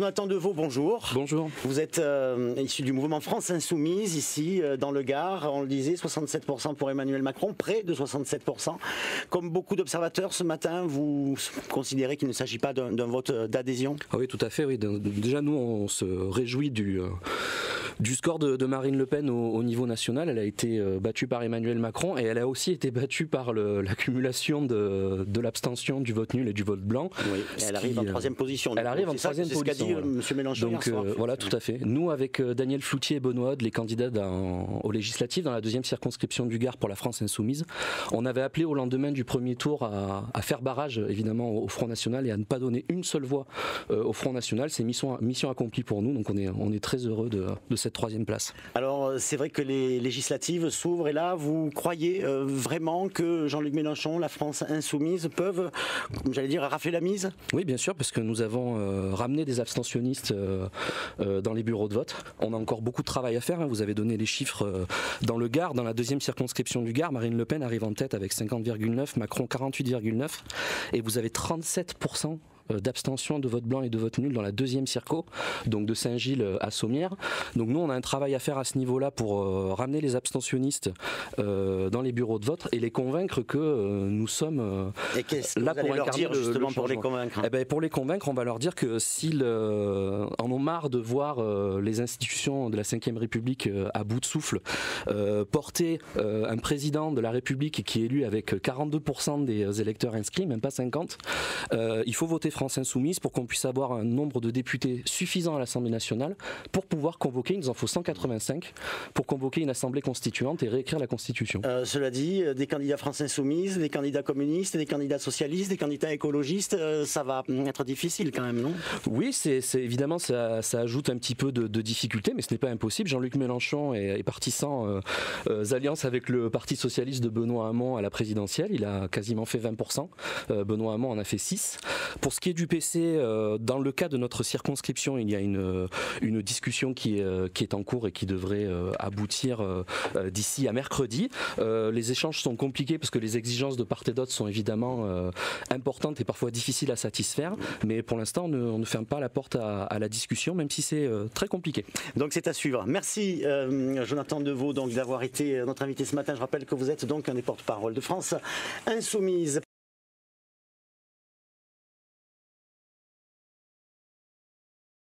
Jonathan Deveau, bonjour. Bonjour. Vous êtes issu du mouvement France Insoumise, ici dans le Gard. On le disait, 67% pour Emmanuel Macron, près de 67%. Comme beaucoup d'observateurs ce matin, vous considérez qu'il ne s'agit pas d'un vote d'adhésion? Oui, tout à fait. Oui. Déjà, nous, on se réjouit du score de Marine Le Pen au niveau national. Elle a été battue par Emmanuel Macron et elle a aussi été battue par l'accumulation de l'abstention, du vote nul et du vote blanc. Oui, elle arrive en troisième position. Elle arrive en troisième position. C'est ce qu'a dit M. Mélenchon Donc, hier soir. voilà, tout à fait. Nous, avec Daniel Floutier et Benoît Hode, les candidats aux législatives dans la deuxième circonscription du Gard pour la France Insoumise, on avait appelé au lendemain du premier tour à faire barrage, évidemment, au Front National et à ne pas donner une seule voix au Front National. C'est mission accomplie pour nous, donc on est très heureux de cette troisième place. Alors, c'est vrai que les législatives s'ouvrent et là, vous croyez vraiment que Jean-Luc Mélenchon, la France Insoumise peuvent, j'allais dire, rafler la mise? Oui, bien sûr, parce que nous avons ramené des abstentionnistes dans les bureaux de vote. On a encore beaucoup de travail à faire. Vous avez donné les chiffres dans le Gard, dans la deuxième circonscription du Gard. Marine Le Pen arrive en tête avec 50,9, Macron 48,9, et vous avez 37% d'abstention, de vote blanc et de vote nul dans la deuxième circo, donc de Saint-Gilles à Sommières. Donc nous, on a un travail à faire à ce niveau-là pour ramener les abstentionnistes dans les bureaux de vote et les convaincre que nous sommes là pour incarner justement le pour les changement. convaincre. Eh ben, pour les convaincre, on va leur dire que s'ils en ont marre de voir les institutions de la Ve République à bout de souffle, porter un président de la République qui est élu avec 42% des électeurs inscrits, même pas 50, il faut voter France Insoumise pour qu'on puisse avoir un nombre de députés suffisant à l'Assemblée nationale pour pouvoir convoquer, il nous en faut 185, pour convoquer une assemblée constituante et réécrire la Constitution. Cela dit, des candidats France Insoumise, des candidats communistes, des candidats socialistes, des candidats écologistes, ça va être difficile quand même, non? Oui, c'est évidemment, ça ajoute un petit peu de difficulté, mais ce n'est pas impossible. Jean-Luc Mélenchon est parti sans alliance avec le Parti Socialiste de Benoît Hamon à la présidentielle. Il a quasiment fait 20%. Benoît Hamon en a fait 6%. Pour ce qui est du PC, dans le cas de notre circonscription, il y a une discussion qui est en cours et qui devrait aboutir d'ici à mercredi. Les échanges sont compliqués parce que les exigences de part et d'autre sont évidemment importantes et parfois difficiles à satisfaire, mais pour l'instant on ne ferme pas la porte à la discussion, même si c'est très compliqué. Donc c'est à suivre. Merci Jonathan Deveau d'avoir été notre invité ce matin. Je rappelle que vous êtes donc un des porte-parole de France Insoumise.